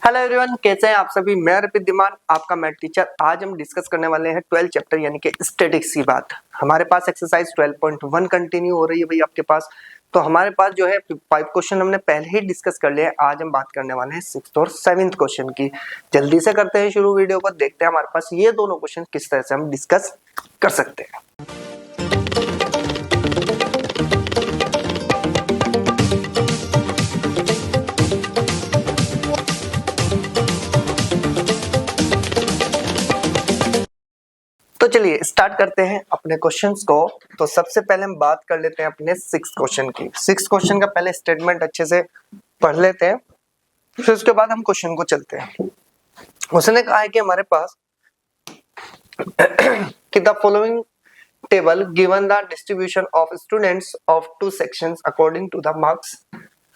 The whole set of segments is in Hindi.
हेलो एवरीवन, कैसे हैं आप सभी। मैं अर्पित दिमान, आपका मैथ टीचर। आज हम डिस्कस करने वाले हैं 12 चैप्टर यानी कि स्टैटिक्स की बात। हमारे पास एक्सरसाइज 12.1 कंटिन्यू हो रही है भाई आपके पास। तो हमारे पास जो है 5 क्वेश्चन हमने पहले ही डिस्कस कर लिए हैं। आज हम बात करने वाले हैं 6th और 7th क्वेश्चन की। जल्दी से करते हैं शुरू वीडियो को, देखते हैं हमारे पास ये दोनों क्वेश्चन किस तरह से हम डिस्कस कर सकते हैं। तो चलिए स्टार्ट करते हैं अपने क्वेश्चंस को। तो सबसे पहले हम बात कर लेते हैं अपने 6th क्वेश्चन की। 6th क्वेश्चन का पहले स्टेटमेंट अच्छे से पढ़ लेते हैं, फिर उसके बाद हम क्वेश्चन को चलते हैं। उसने कहा है कि हमारे पास कि the following table given the distribution of students of 2 sections according to the marks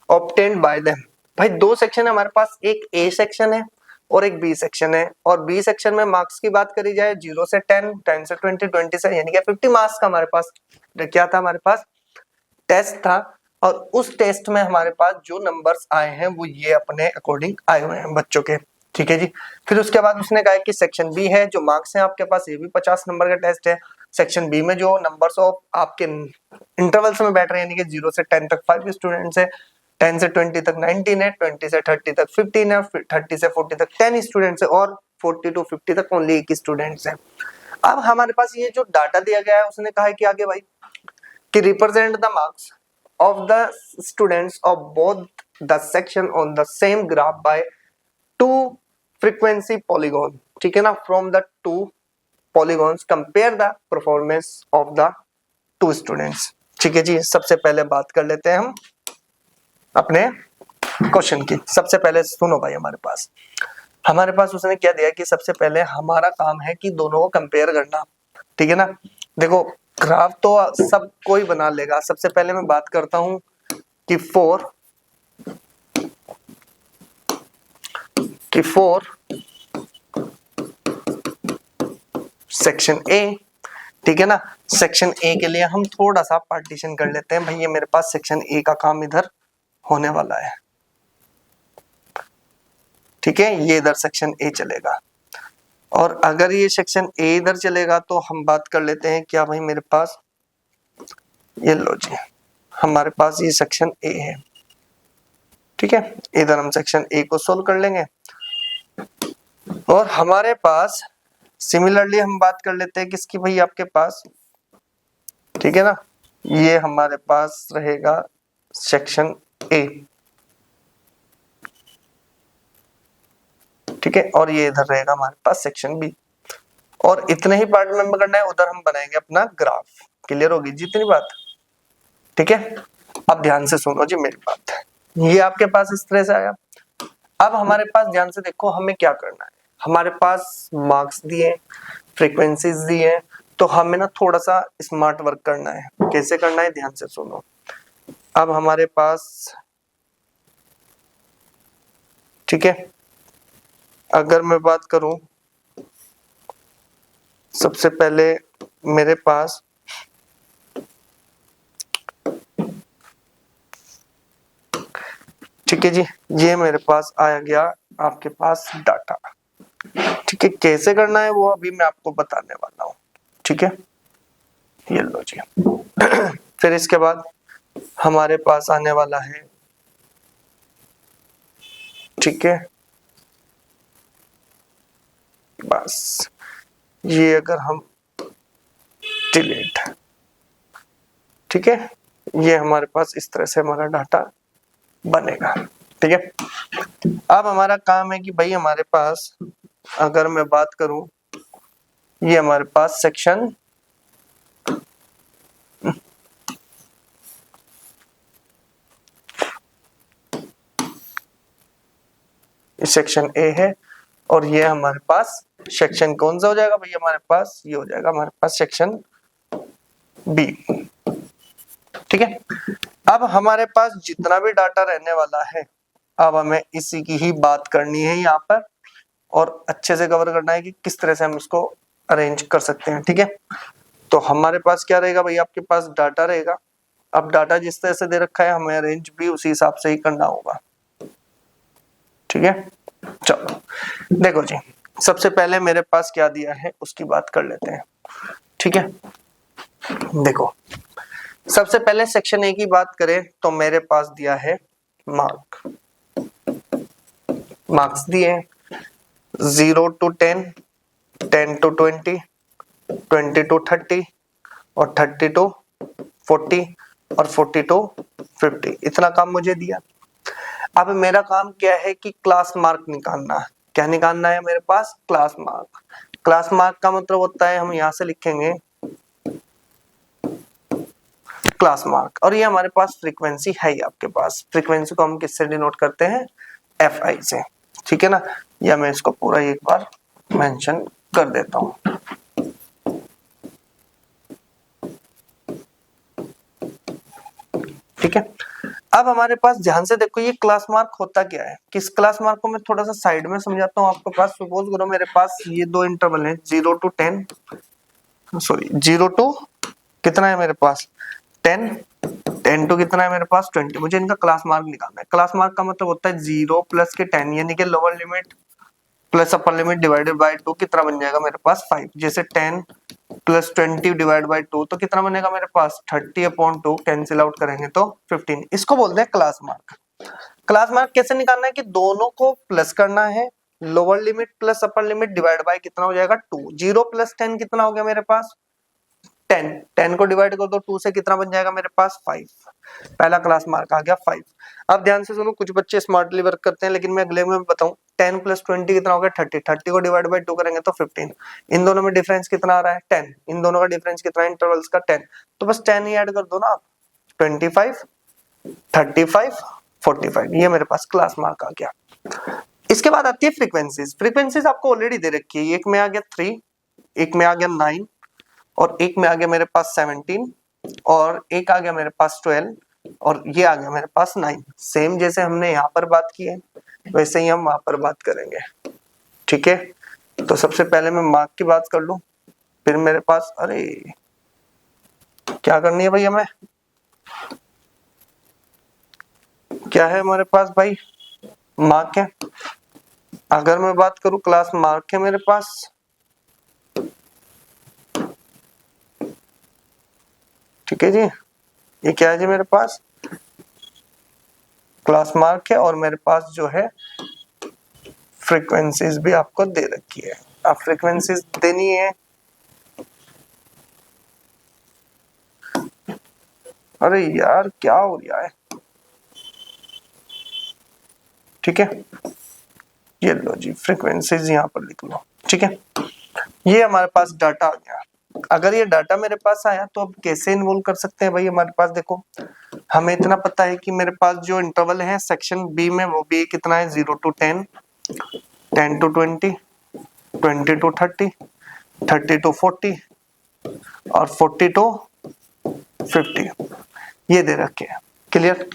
obtained by them. भाई 2 सेक्शन है हमारे पास, एक ए सेक्शन है और एक बी सेक्शन है। और बी सेक्शन में मार्क्स की बात करी जाए 0 से 10, 10 से 20, 20 से यानी कि 50 मार्क्स का हमारे पास क्या था, हमारे पास टेस्ट था। और उस टेस्ट में हमारे पास जो नंबर्स आए हैं वो ये अपने अकॉर्डिंग आए हुए हैं बच्चों के। ठीक है जी। फिर उसके बाद उसने कहा कि सेक्शन बी है, जो मार्क्स हैं आपके पास, ये भी 50 नंबर का टेस्ट है। सेक्शन बी में जो नंबर्स ऑफ आपके इंटरवल्स में बैठ रहे हैं यानी कि 0 से 10 तक 5 स्टूडेंट्स है, 10 से 20 तक 19 है, 20 से 30 तक 15 है, 30 से 40 तक 10 स्टूडेंट्स है और 40 टू 50 तक ओनली 1 स्टूडेंट्स है। अब हमारे पास ये जो डाटा दिया गया है उसने कहा है कि आगे भाई कि represent the marks of the students of both the section on the same graph by 2 frequency polygon. ठीक है ना, from the 2 polygons compare the performance of the 2 students. ठीक है जी। सबसे पहले बात कर लेते हैं हम अपने क्वेश्चन की। सबसे पहले सुनो भाई, हमारे पास उसने क्या दिया कि सबसे पहले हमारा काम है कि दोनों को कंपेयर करना। ठीक है ना। देखो ग्राफ तो सब कोई बना लेगा। सबसे पहले मैं बात करता हूं कि 4 सेक्शन ए। ठीक है ना। सेक्शन ए के लिए हम थोड़ा सा पार्टीशन कर लेते हैं। भाई ये मेरे पास सेक्शन ए का काम इधर होने वाला है। ठीक है, ये इधर सेक्शन ए चलेगा। और अगर ये सेक्शन ए इधर चलेगा तो हम बात कर लेते हैं क्या भाई, मेरे पास ये लो जी, हमारे पास ये सेक्शन ए है। ठीक है, इधर हम सेक्शन ए को सोल्व कर लेंगे। और हमारे पास सिमिलरली हम बात कर लेते हैं किसकी भाई, आपके पास, ठीक है ना, ये हमारे पास रहेगा सेक्शन ए। ठीक है, और ये इधर रहेगा हमारे पास सेक्शन बी। और इतने ही पार्ट में करना है, उधर हम बनाएंगे अपना ग्राफ। क्लियर होगी जितनी बात। ठीक है, अब ध्यान से सुनो जी मेरी बात। ये आपके पास इस तरह से आया। अब हमारे पास ध्यान से देखो हमें क्या करना है। हमारे पास मार्क्स दिए, फ्रीक्वेंसीज दिए, तो हमें ना थोड़ा सा स्मार्ट वर्क करना है। कैसे करना है, ध्यान से सुनो। अब हमारे पास, ठीक है, अगर मैं बात करूं, सबसे पहले मेरे पास ठीक है जी, ये मेरे पास आया गया आपके पास डाटा। ठीक है, कैसे करना है वो अभी मैं आपको बताने वाला हूं। ठीक है, ये लो जी। फिर इसके बाद हमारे पास आने वाला है, ठीक है, बस ये अगर हम डिलीट, ठीक है, ये हमारे पास इस तरह से हमारा डाटा बनेगा। ठीक है, अब हमारा काम है कि भाई हमारे पास, अगर मैं बात करूं, ये हमारे पास सेक्शन सेक्शन ए है और ये हमारे पास सेक्शन कौन सा हो जाएगा भाई, हमारे पास ये हो जाएगा हमारे पास सेक्शन बी। ठीक है, अब हमारे पास जितना भी डाटा रहने वाला है, अब हमें इसी की ही बात करनी है यहाँ पर और अच्छे से कवर करना है कि किस तरह से हम इसको अरेंज कर सकते हैं। ठीक है, तो हमारे पास क्या रहेगा भाई, आपके पास डाटा रहेगा। अब डाटा जिस तरह से दे रखा है हमें अरेंज भी उसी हिसाब से ही करना होगा। ठीक है, चलो देखो जी, सबसे पहले मेरे पास क्या दिया है उसकी बात कर लेते हैं। ठीक है, देखो सबसे पहले सेक्शन ए की बात करें तो मेरे पास दिया है मार्क्स दिए 0 to 10, 10 to 20, 20 to 30 और 30 to 40 और 40 to 50, इतना काम मुझे दिया। अब मेरा काम क्या है कि क्लास मार्क निकालना है। क्या निकालना है मेरे पास? Class mark. क्लास मार्क का मतलब होता है, हम यहां से लिखेंगे क्लास मार्क, और ये हमारे पास फ्रीक्वेंसी है ही आपके पास। फ्रीक्वेंसी को हम किससे डिनोट करते हैं? एफ आई से। ठीक है ना, या मैं इसको पूरा एक बार मेंशन कर देता हूं। ठीक है, अब हमारे पास ध्यान से देखो ये क्लास मार्क होता क्या है। किस क्लास मार्क को मैं थोड़ा सा साइड में समझाता हूँ आपके पास। सपोज करो मेरे पास ये दो इंटरवल है 0 to 10, सॉरी 0 to कितना है मेरे पास 10, 10 to कितना है मेरे पास 20। मुझे इनका क्लास मार्क निकालना है। क्लास मार्क का मतलब होता है 0 प्लस के 10 यानी कि lower limit plus upper limit divided by 2, कितना बन जाएगा मेरे पास 5। जैसे 10 प्लस 20 डिवाइड बाय 2 तो कितना बनेगा मेरे पास 30/2, कैंसिल आउट करेंगे तो 15। इसको बोलते हैं क्लास मार्क। क्लास मार्क कैसे निकालना है कि दोनों को प्लस करना है, lower limit plus upper limit divide by कितना हो जाएगा 2। 0 प्लस 10 कितना हो गया मेरे पास 10, 10 को डिवाइड कर दो 2 से कितना बन जाएगा मेरे पास 5। पहला क्लास मार्क आ गया 5। अब ध्यान से सुनो, कुछ बच्चे स्मार्टली वर्क करते हैं लेकिन मैं अगले में बताऊं। 10 प्लस 20 कितना हो गया 30, 30 को डिवाइड बाय 2 करेंगे तो 15। इन दोनों में डिफरेंस कितना आ रहा है 10, इन दोनों का डिफरेंस कितना है इंटरवल्स का 10, तो बस 10 ही ऐड कर दो ना आप। 25, 35, 45, ये मेरे पास क्लास मार्क आ गया। इसके बाद आती है फ्रीक्वेंसीज। फ्रीक्वेंसीज आपको ऑलरेडी दे रखी है, एक में आ गया 3, एक में आ गया 9 और एक में आ गया मेरे पास 17 और एक आ गया मेरे पास 12 और ये आ गया मेरे पास 9। सेम जैसे हमने यहाँ पर बात की है वैसे ही हम वहां पर बात करेंगे। ठीक है, तो सबसे पहले मैं मार्क की बात कर लूं, फिर मेरे पास अरे क्या करनी है भाई हमें, क्या है हमारे पास भाई मार्क है। अगर मैं बात करूं क्लास मार्क है मेरे पास, ठीक है जी, ये क्या है जी मेरे पास क्लास मार्क है और मेरे पास जो है फ्रीक्वेंसीज भी आपको दे रखी है। अब फ्रीक्वेंसीज देनी है, अरे यार क्या हो रहा है। ठीक है, ये लो जी फ्रीक्वेंसीज यहाँ पर लिख लो। ठीक है, ये हमारे पास डाटा आ गया। अगर ये डाटा मेरे पास आया तो अब कैसे इन्वॉल्व कर सकते हैं भाई। हमारे पास देखो हमें इतना पता है कि मेरे पास जो इंटरवल है सेक्शन बी में वो भी कितना है 0 to 10, 10 to 20, 20 to 30, 30 to 40 और 40 to 50 ये दे रखे हैं। क्लियर।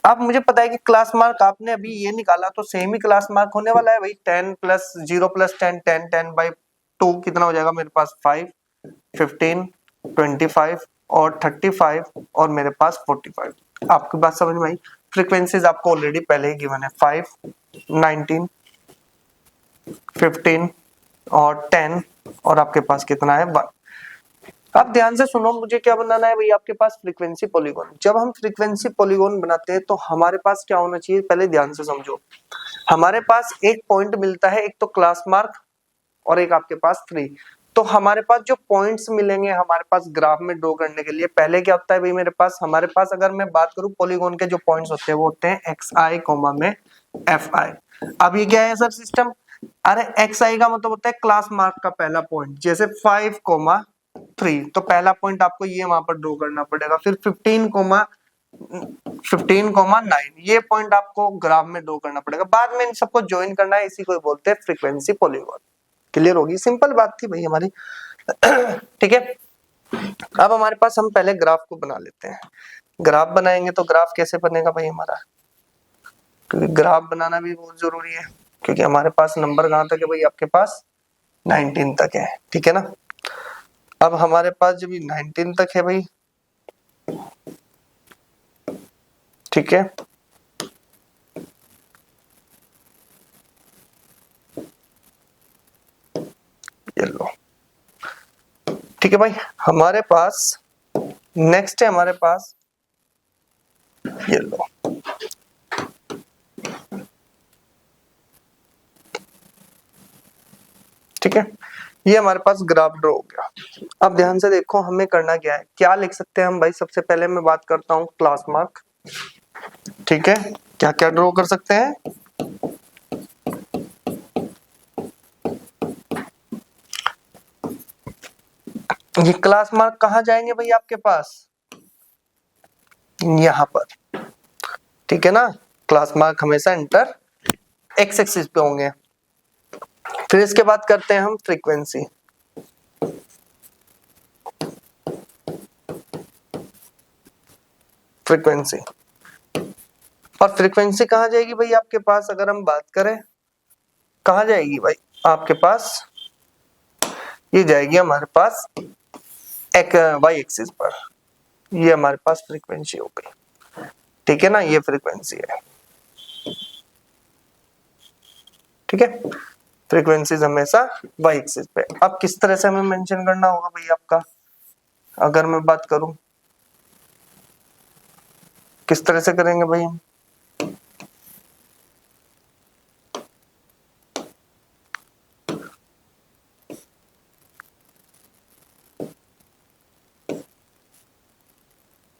अब मुझे पता है कि क्लास मार्क आपने अभी ये निकाला तो सेम ही क्लास मार्क होने वाला है भाई। 10 प्लस 0 प्लस 10, 10, 10/2 कितना हो जाएगा मेरे पास 5, 15, 25 और 35 और मेरे पास 45। आपकी बात समझ में आई। फ्रीक्वेंसीज आपको ऑलरेडी पहले ही गिवन है 5, 19, 15 और 10 और आपके पास कितना है 1। अब ध्यान से सुनो, मुझे क्या बनाना है भाई आपके पास फ्रीक्वेंसी पॉलीगॉन। जब हम फ्रीक्वेंसी पॉलीगॉन बनाते हैं तो हमारे पास क्या होना चाहिए पहले ध्यान से समझो। हमारे पास एक पॉइंट मिलता है, एक तो क्लास मार्क और एक आपके पास 3। तो हमारे पास जो पॉइंट्स मिलेंगे हमारे पास ग्राफ में ड्रॉ करने के लिए, पहले क्या होता है भाई मेरे पास, हमारे पास अगर मैं बात करूं पॉलीगॉन के जो पॉइंट्स होते हैं वो होते हैं एक्स आई कोमा में एफ आई। अब ये क्या है सर सिस्टम, अरे एक्स आई का मतलब होता है क्लास मार्क का पहला पॉइंट, जैसे 5,3 तो पहला पॉइंट आपको ये वहां पर ड्रॉ करना पड़ेगा। फिर 15,9 ये पॉइंट आपको ग्राफ में ड्रॉ करना पड़ेगा। बाद में इन सबको ज्वाइन करना है, इसी को बोलते हैं फ्रीक्वेंसी पॉलीगॉन। क्लियर होगी, सिंपल बात थी भाई हमारी। ठीक है, अब हमारे पास हम पहले ग्राफ को बना लेते हैं। ग्राफ बनाएंगे तो ग्राफ कैसे बनेगा भाई हमारा, क्योंकि ग्राफ बनाना भी बहुत जरूरी है, क्योंकि हमारे पास नंबर कहां तक है भाई आपके पास 19 तक है। ठीक है ना, अब हमारे पास जब 19 तक है भाई, ठीक है, ये लो, ठीक है भाई। हमारे पास नेक्स्ट है, हमारे पास ये लो, ठीक है। ये हमारे पास ग्राफ ड्रॉ हो गया। अब ध्यान से देखो, हमें करना क्या है, क्या लिख सकते हैं हम भाई। सबसे पहले मैं बात करता हूँ क्लास मार्क, ठीक है। क्या क्या ड्रॉ कर सकते हैं, ये क्लास मार्क कहाँ जाएंगे भाई आपके पास, यहाँ पर, ठीक है ना। क्लास मार्क हमेशा एंटर एक्स एक्सिस पे होंगे। फिर इसके बाद करते हैं हम फ्रीक्वेंसी, फ्रीक्वेंसी। और फ्रीक्वेंसी कहाँ जाएगी भाई आपके पास, अगर हम बात करें कहाँ जाएगी भाई आपके पास, ये जाएगी हमारे पास एक वाई एक्सिस पर। ये हमारे पास फ्रीक्वेंसी हो गई, ठीक है ना, ये फ्रीक्वेंसी है, ठीक है। फ्रीक्वेंसीज हमेशा वाई एक्सिस पे। अब किस तरह से हमें मेंशन करना होगा भाई आपका, अगर मैं बात करूं किस तरह से करेंगे भाई हम,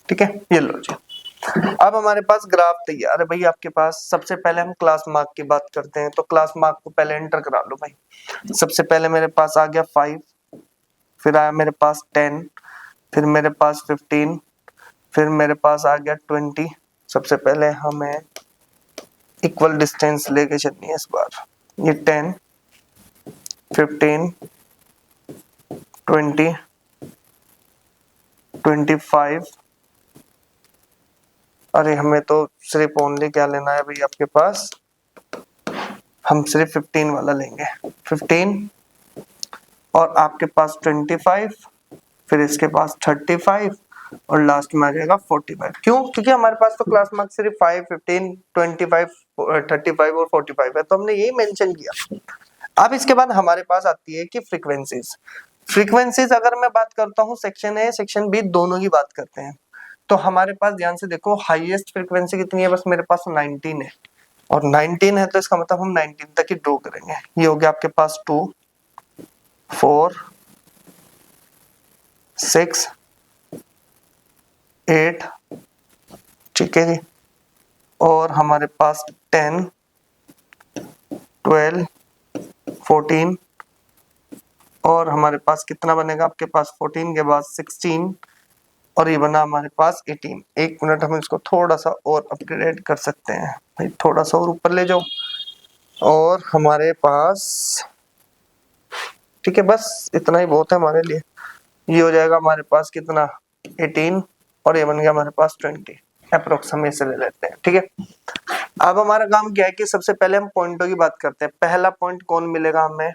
ठीक है। ये लो जी, अब हमारे पास ग्राफ तैयार है भाई आपके पास। सबसे पहले हम क्लास मार्क की बात करते हैं, तो क्लास मार्क को पहले एंटर करा लो भाई। सबसे पहले मेरे पास आ गया 5, फिर आया मेरे पास 10, फिर मेरे पास 15, फिर मेरे पास आ गया 20। सबसे पहले हमें इक्वल डिस्टेंस लेके चलनी है इस बार। ये 10, 15, 20, 25। अरे हमें तो सिर्फ ओनली क्या लेना है भाई आपके पास, हम सिर्फ 15 वाला लेंगे, 15। और आपके पास 25, फिर इसके पास 35, और लास्ट में आ जाएगा 45। क्यों, क्योंकि हमारे पास तो क्लास मार्क सिर्फ 5, 15, 25, 35 और 45 है, तो हमने यही मेंशन किया। अब इसके बाद हमारे पास आती है कि फ्रीक्वेंसीज। फ्रीक्वेंसीज अगर मैं बात करता हूँ सेक्शन ए सेक्शन बी दोनों की बात करते हैं, तो हमारे पास ध्यान से देखो हाईएस्ट फ्रीक्वेंसी कितनी है, बस मेरे पास 19 है। और 19 है तो इसका मतलब हम 19 तक ही ड्रॉ करेंगे। ये हो गया आपके पास 2, 4, 6, 8, ठीक है जी। और हमारे पास 10, 12, 14, और हमारे पास कितना बनेगा आपके पास 14 के बाद 16, और ये बना हमारे पास 18। एक मिनट, हम इसको थोड़ा सा और अपग्रेड कर सकते हैं भाई, थोड़ा सा और ऊपर ले जाओ। और हमारे पास, ठीक है, बस इतना ही बहुत है हमारे लिए। ये हो जाएगा हमारे पास कितना 18, और ये बन गया हमारे पास 20 अप्रोक्स, हम इसे ले लेते हैं, ठीक है। अब हमारा काम क्या है कि सबसे पहले हम पॉइंटों की बात करते हैं। पहला पॉइंट कौन मिलेगा हमें,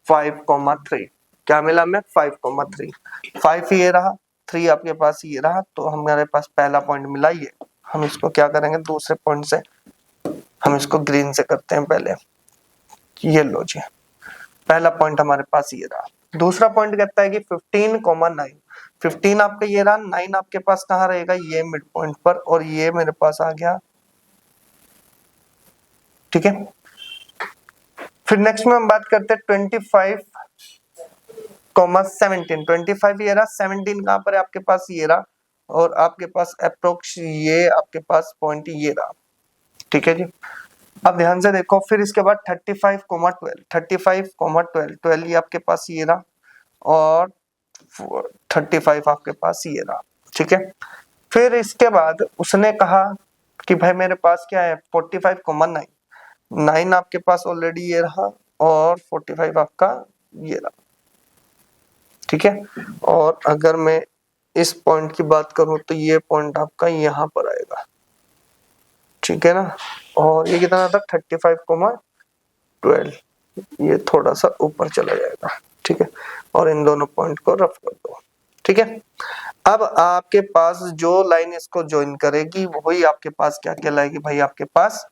5,3। क्या मिला हमें, 5,3। 5 ये रहा, 3 आपके पास ये रहा, तो हमारे पास पहला पॉइंट मिला ये। हम इसको क्या करेंगे, दूसरे पॉइंट से हम इसको ग्रीन से करते हैं पहले। ये लो जी, पहला पॉइंट हमारे पास ये रहा। दूसरा पॉइंट कहता है कि 15,9। 15 आपका ये रहा, 9 आपके पास कहाँ रहेगा, ये मिड पॉइंट पर, और ये मेरे पास आ गया, ठीक है। फिर नेक्स्ट में हम बात करते हैं 25,17। 25 ये रहा, 17 कहाँ पर है आपके पास, ये रहा, और आपके पास अप्रोक्स ये आपके पास पॉइंट ये रहा, ठीक है जी। अब ध्यान से देखो, फिर इसके बाद 35,12। 35,12, 12 ये आपके पास ये रहा, और 35 आपके पास ये रहा, ठीक है। फिर इसके बाद उसने कहा कि भाई मेरे पास क्या है 45,9। 9 आपके पास ऑलरेडी ये रहा, और 45 आपका ये रहा, ठीक है। और अगर मैं इस पॉइंट की बात करूं तो ये पॉइंट आपका यहाँ पर आएगा, ठीक है ना। और ये कितना था 35,12, ये थोड़ा सा ऊपर चला जाएगा, ठीक है। और इन दोनों पॉइंट को रफ कर दो, ठीक है। अब आपके पास जो लाइन इसको ज्वाइन करेगी वही आपके पास क्या कहलाएगी भाई आपके पास,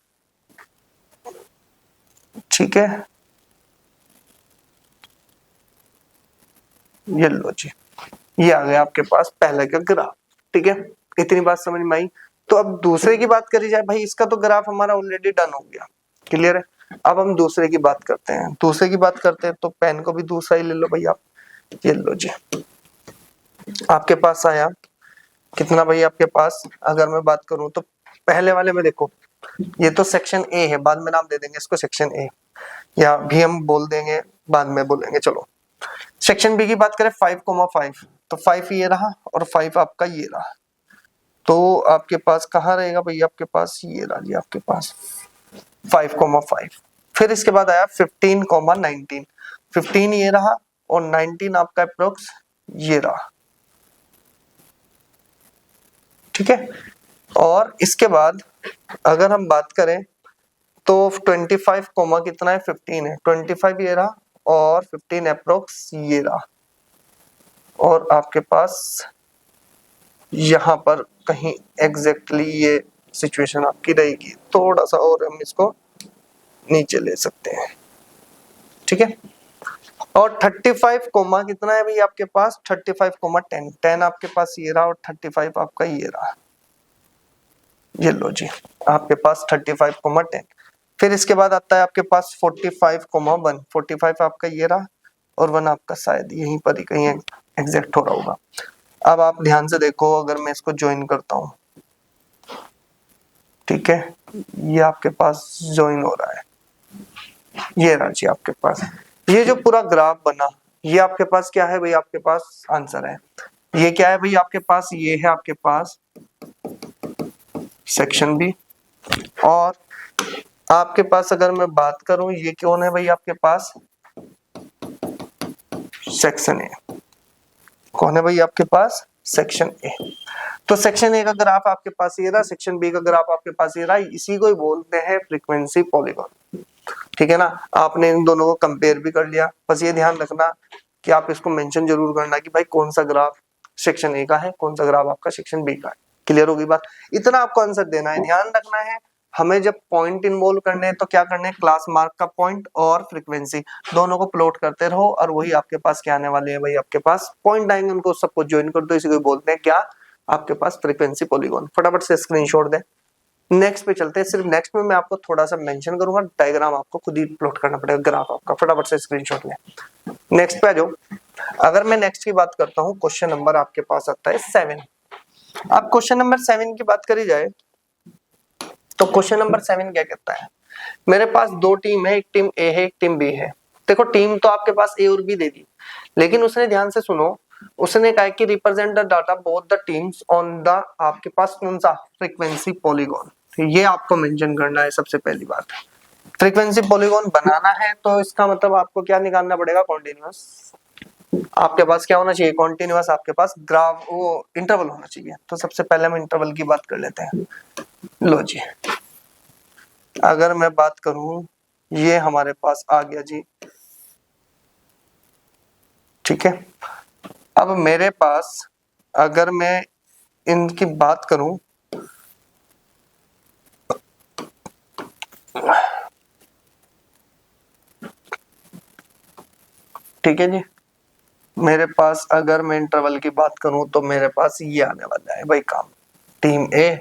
ठीक है। ये लो जी, ये आ गया आपके पास पहले का ग्राफ। ठीक है, इतनी बात समझ में आई। तो अब दूसरे की बात करी जाए, भाई इसका तो ग्राफ हमारा ऑलरेडी डन हो गया, क्लियर है। अब हम दूसरे की बात करते हैं, दूसरे की बात करते हैं तो पेन को भी दूसरा ही ले लो भाई आप। ये लो जी, आपके पास आया कितना भाई, आपके पास अगर मैं बात करूं तो पहले वाले में देखो, ये तो सेक्शन ए है, बाद में नाम दे देंगे इसको सेक्शन ए, या भी हम बोल देंगे, बाद में बोलेंगे। चलो सेक्शन बी की बात करें, 5,5, तो 5 ये रहा और 5 आपका ये रहा। तो आपके पास कहाँ रहेगा भाई, आपके पास ये रहा जी, आपके पास 5,5। फिर इसके बाद आया 15,19, 15 ये रहा और 19 आपका अप्रोक्स ये रहा। ठीक है, और इसके बाद अगर हम बात करें तो 25 कोमा कितना है, 15 है, 25 ये रहा और 15 अप्रोक्स ये रहा। और आपके पास यहाँ पर कहीं एग्जैक्टली ये सिचुएशन आपकी रहेगी, थोड़ा सा और हम इसको नीचे ले सकते हैं। ठीक है, और 35 कोमा कितना है भाई आपके पास, 35 कोमा 10, 10 आपके पास ये रहा और 35 आपका ये रहा। ये लो जी, आपके पास 35,10। फिर इसके बाद आता है आपके पास 45,1, 45 आपका ये रहा और 1 आपका शायद यहीं पर ही कहीं एग्जैक्ट हो रहा होगा। अब आप ध्यान से देखो, अगर मैं इसको ज्वाइन करता हूँ, ठीक है, ये आपके पास ज्वाइन हो रहा है, ये रहा जी आपके पास, ये जो पूरा ग्राफ बना, ये आपके पास क्या है भाई, आपके पास आंसर है। ये क्या है भाई आपके पास, ये है आपके पास सेक्शन बी। और आपके पास अगर मैं बात करूं, ये कौन है भाई आपके पास, सेक्शन ए। कौन है भाई आपके पास, सेक्शन ए। तो सेक्शन ए का ग्राफ आपके पास ये रहा, सेक्शन बी का ग्राफ आपके पास ये रहा, इसी को ही बोलते हैं फ्रीक्वेंसी पॉलीगॉन। ठीक है ना, आपने इन दोनों को कंपेयर भी कर लिया। बस ये ध्यान रखना कि आप इसको मेंशन जरूर करना कि भाई कौन सा ग्राफ सेक्शन ए का है, कौन सा ग्राफ आपका सेक्शन बी का है। क्लियर होगी बात, इतना आपको आंसर देना है। ध्यान रखना है, हमें जब पॉइंट इन्वॉल्व करने हैं तो क्या करना है, क्लास मार्क का पॉइंट और फ्रीक्वेंसी दोनों को प्लॉट करते रहो, और वही आपके पास क्या आने वाले हैं भाई, आपके पास पॉइंट आएंगे, उनको सबको ज्वाइन कर दो, इसी को बोलते हैं क्या, आपके पास फ्रीक्वेंसी पॉलीगॉन। फटाफट से स्क्रीनशॉट दें। नेक्स्ट पे चलते हैं, सिर्फ नेक्स्ट में मैं आपको थोड़ा सा मेंशन करूंगा, डायग्राम आपको खुद ही प्लॉट करना पड़ेगा ग्राफ आपका। फटाफट से स्क्रीनशॉट लें। नेक्स्ट पे आ जाओ। अगर मैं नेक्स्ट की बात करता हूं, क्वेश्चन नंबर आपके पास आता है 7। अब क्वेश्चन नंबर 7 की बात करी जाए तो क्वेश्चन नंबर 7 क्या कहता है, मेरे पास दो टीम है, एक टीम ए है, एक टीम बी है। देखो टीम तो आपके पास ए और बी दे दी, लेकिन उसने ध्यान से सुनो, उसने कहा कि represent the data both the teams on the, आपके पास कौन सा, फ्रीक्वेंसी पॉलीगॉन। ये आपको मेंशन करना है सबसे पहली बात। फ्रीक्वेंसी पॉलीगॉन बनाना है तो इसका मतलब आपको क्या निकालना पड़ेगा, कॉन्टिन्यूअस। आपके पास क्या होना चाहिए, कॉन्टिन्यूअस, आपके पास ग्राफ वो इंटरवल होना चाहिए। तो सबसे पहले हम इंटरवल की बात कर लेते हैं। लो जी, अगर मैं बात करूं, ये हमारे पास आ गया जी। ठीक है, अब मेरे पास अगर मैं इनकी बात करूं, ठीक है जी, मेरे पास अगर मैं इंटरवल की बात करूं तो मेरे पास ये आने वाला है भाई काम, टीम ए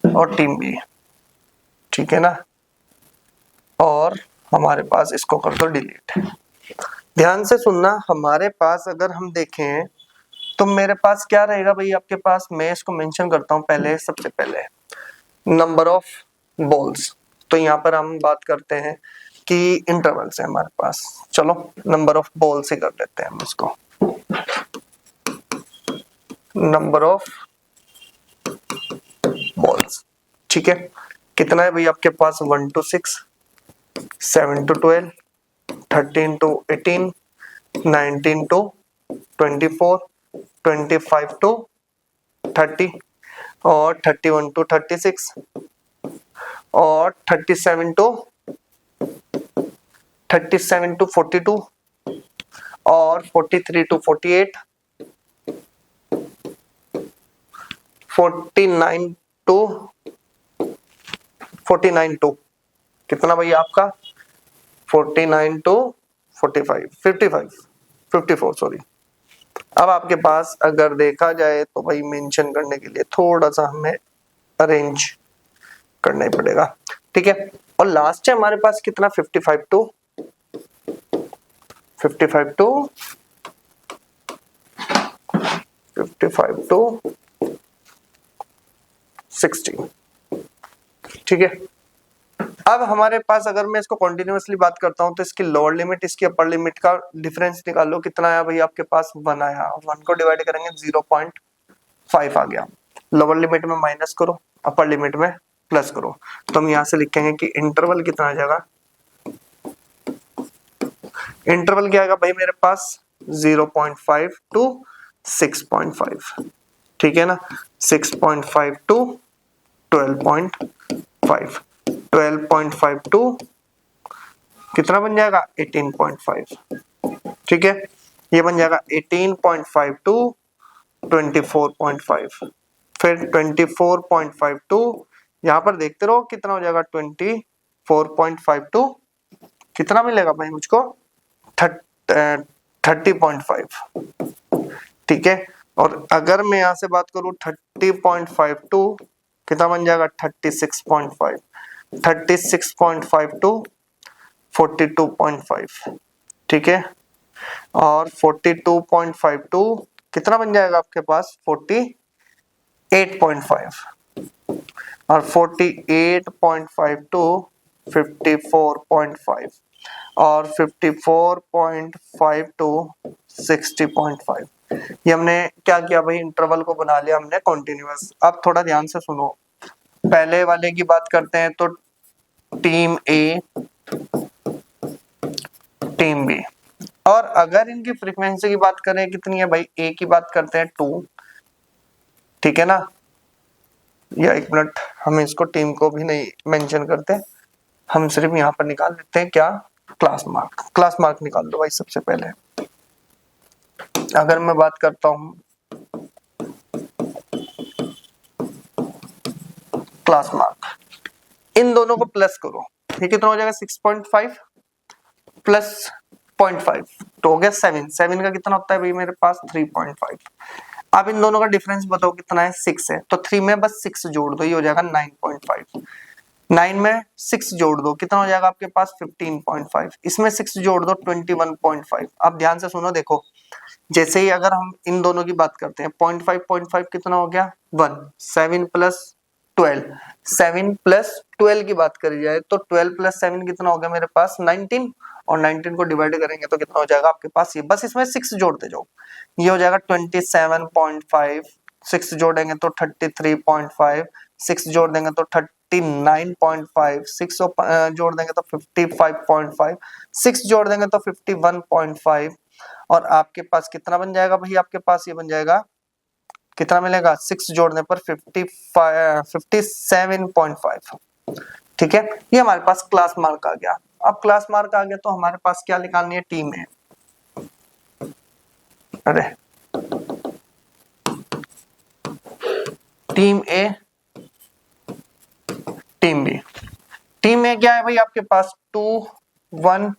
और टीम बी। ठीक है ना, और हमारे पास इसको कर दो डिलीट। ध्यान से सुनना, हमारे पास अगर हम देखें तो मेरे पास क्या रहेगा भाई, आपके पास मैं इसको मेंशन करता हूं पहले, सबसे पहले नंबर ऑफ बॉल्स। तो यहाँ पर हम बात करते हैं कि इंटरवल्स है हमारे पास, चलो नंबर ऑफ बॉल्स ही कर लेते हैं हम इसको, नंबर ऑफ बॉल्स। ठीक है, कितना है भाई आपके पास, 1 to 6, 7 to 12, 13 to 18, 19 to 24, 25 to 30 और 31 to 36 और 37 to 42 और 43 to 48, 49 to कितना भाई आपका, 49 to 45, 54 सॉरी, अब आपके पास अगर देखा जाए तो भाई मेंशन करने के लिए थोड़ा सा हमें अरेंज करना ही पड़ेगा, ठीक है। और लास्ट है हमारे पास कितना 55 टू 55 टू 60, ठीक है। अब हमारे पास अगर मैं इसको कॉन्टिन्यूअसली बात करता हूं तो इसकी लोअर लिमिट इसकी अपर लिमिट का डिफरेंस निकालो, कितना आया भाई आपके पास 1 आया, 1 को डिवाइड करेंगे 0.5 आ गया। लोअर लिमिट में माइनस करो, अपर लिमिट में प्लस करो, तो हम यहाँ से लिखेंगे कि इंटरवल कितना आ जाएगा, इंटरवल क्या आएगा भाई मेरे पास 0.5 टू 6.5, ठीक है ना। 6.5 टू 12.5, 12.5 टू कितना बन जाएगा 18.5, ठीक है। ये बन जाएगा 18.5 टू 24.5, फिर 24.5 टू यहाँ पर देखते रहो कितना हो जाएगा 24.5 टू कितना मिलेगा भाई मुझको 30.5, ठीक है। और अगर मैं यहाँ से बात करूँ 30.5 टू कितना बन जाएगा 36.5, 36.5 टू 42.5, ठीक है। और 42.5 टू कितना बन जाएगा आपके पास 48.5, और 48.5 टू 54.5, और 54.5 टू 60.5। ये हमने क्या किया भाई, इंटरवल को बना लिया हमने कॉन्टिन्यूअस। अब थोड़ा ध्यान से सुनो, पहले वाले की बात करते हैं तो टीम ए टीम बी, और अगर इनकी फ्रीक्वेंसी की बात करें कितनी है भाई, ए की बात करते हैं 2, ठीक है ना। या एक मिनट, हम इसको टीम को भी नहीं मेंशन करते, हम सिर्फ यहाँ पर निकाल लेते हैं क्या, क्लास मार्क। क्लास मार्क निकाल दो भाई सबसे पहले। अगर मैं बात करता हूं क्लास मार्क, इन दोनों को प्लस करो, ये कितना हो जाएगा 6.5 प्लस 0.5 तो हो गया 7, 7 का कितना होता है भाई मेरे पास 3.5। अब इन दोनों का डिफरेंस बताओ कितना है, 6 है, तो 3 में बस 6 जोड़ दो, ये हो जाएगा 9.5। 9 में 6 जोड़ दो, कितना हो जाएगा आपके पास 15.5, इसमें 6 जोड़ दो 21.5। अब ध्यान से सुनो, देखो जैसे ही अगर हम इन दोनों की बात करते हैं 0.5 कितना हो गया 1, 7 प्लस 12, 7 प्लस 12 की बात करी जाए तो 12 प्लस 7 कितना हो गया मेरे पास 19, और 19 को डिवाइड करेंगे तो कितना हो जाएगा आपके पास, ये बस इसमें 6 जोड़ते जाओ, ये हो जाएगा 27.5, 6 जोड़ेंगे तो 33.5, 6 जोड़ देंगे तो 39.5, 6 जोड़ देंगे तो 55.5, 6 जोड़ देंगे तो 51.5, और आपके पास कितना बन जाएगा भाई, आपके पास ये बन जाएगा कितना मिलेगा, 6 जोड़ने पर 57.5, ठीक है। ये हमारे पास क्लास मार्क आ गया। अब क्लास मार्क आ गया तो हमारे पास क्या निकालनी है, टीम है, अरे टीम ए टीम बी। टीम ए क्या है भाई आपके पास 2 1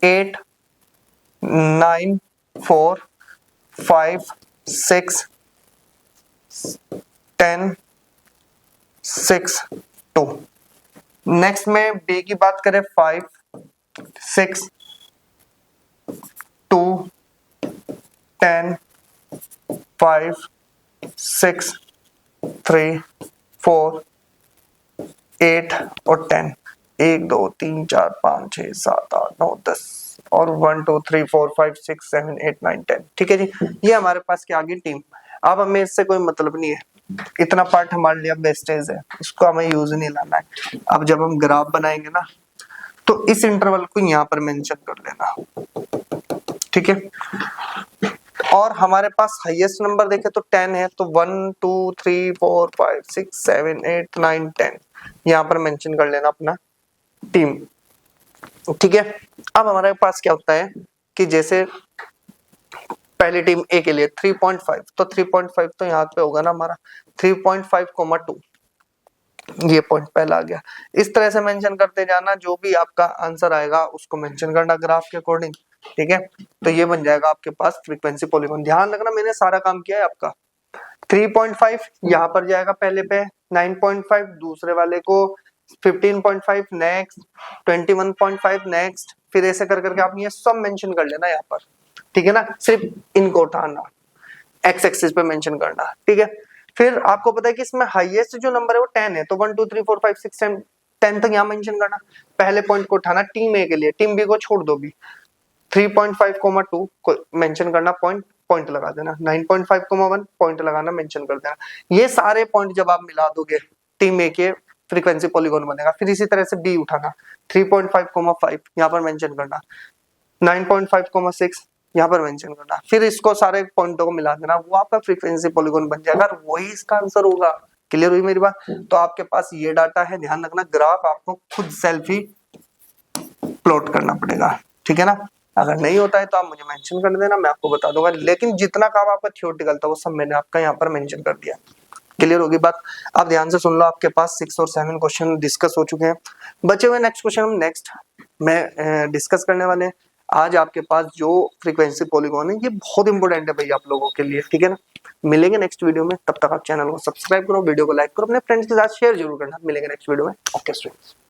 8 9 4 5 6 10 6 2। नेक्स्ट में बी की बात करें 5 6 2 10 5 6 3 4 8 और 10, 1 2 3 4 5 6 7 8 9 10 और 1 2 3 4 5 6 7 8 9 10, ठीक है जी। ये हमारे पास क्या आ गई टीम। अब हमें इससे कोई मतलब नहीं है, इतना पार्ट हमारे लिए वेस्टेज है, इसको हमें यूज नहीं लाना है। अब जब हम ग्राफ बनाएंगे ना तो इस इंटरवल को यहाँ पर मेंशन कर लेना, ठीक है। और हमारे पास हाईएस्ट नंबर देखे तो 10 है, तो 1 2 3 4 5 6 7 8 9 10 यहाँ पर मेंशन कर लेना अपना टीम, ठीक है। अब हमारे पास क्या होता है कि जैसे पहली टीम ए के लिए 3.5, तो 3.5 तो यहाँ पे होगा ना हमारा 3.5, 2 ये पॉइंट पहला आ गया। इस तरह से मेंशन करते जाना, जो भी आपका आंसर आएगा उसको मेंशन करना ग्राफ के अकॉर्डिंग, ठीक है। तो ये बन जाएगा आपके पास फ्रीक्वेंसी पॉलीगॉन। ध्यान रखना मैंने सारा काम किया है आपका। 3.5 यहाँ पर जाएगा पहले पे, 9.5 दूसरे वाले को, 15.5 नेक्स्ट, 21.5 नेक्स्ट, फिर ऐसे कर करके आप ये सब मेंशन कर लेना यहाँ पर, ठीक है ना। सिर्फ इनको उठाना, एक्स एक्सिस पे मेंशन करना, ठीक है। फिर आपको पता है कि इसमें हाईएस्ट जो नंबर है वो 10 है, तो 1 2 3 4 5 6 7 10 तक यहाँ मेंशन करना। पहले पॉइंट को उठाना टीम ए के लिए, टीम बी को छोड़ दो भी। 3.5, 2 को मेंशन करना, पॉइंट पॉइंट लगा देना। 9.5, 1 पॉइंट लगाना, मेंशन कर देना। ये सारे पॉइंट जब आप मिला दोगे टीम ए के फ्रीक्वेंसी पॉलीगॉन बनेगा। फिर इसी तरह से बी उठाना, 3.5, 5 यहाँ पर मेंशन करना, 9.5, 6 यहाँ पर मेंशन करना। फिर इसको सारे पॉइंटों को मिला देना, वो आपका फ्रीक्वेंसी पॉलीगॉन बन जाएगा और वही इसका आंसर होगा। क्लियर हुई मेरी बात? तो आपके पास ये डाटा है, ध्यान रखना ग्राफ आपको खुद सेल्फ ही प्लॉट करना पड़ेगा, ठीक है ना। अगर नहीं होता है तो आप मुझे मेंशन कर देना, मैं आपको बता दूंगा। लेकिन जितना काम आपका थ्योरेटिकल था वो सब मैंने आपका यहाँ पर मेंशन कर दिया। क्लियर होगी बात? आप ध्यान से सुन लो, आपके पास 6 और 7 क्वेश्चन डिस्कस हो चुके हैं। बचे हुए नेक्स्ट क्वेश्चन हम नेक्स्ट में डिस्कस करने वाले हैं। आज आपके पास जो फ्रीक्वेंसी पॉलीगॉन है ये बहुत इंपॉर्टेंट है भाई आप लोगों के लिए, ठीक है ना। मिलेंगे नेक्स्ट वीडियो में, तब तक आप चैनल को सब्सक्राइब करो, वीडियो को लाइक करो, अपने फ्रेंड्स के साथ शेयर जरूर करना। मिलेंगे नेक्स्ट वीडियो में। Okay students.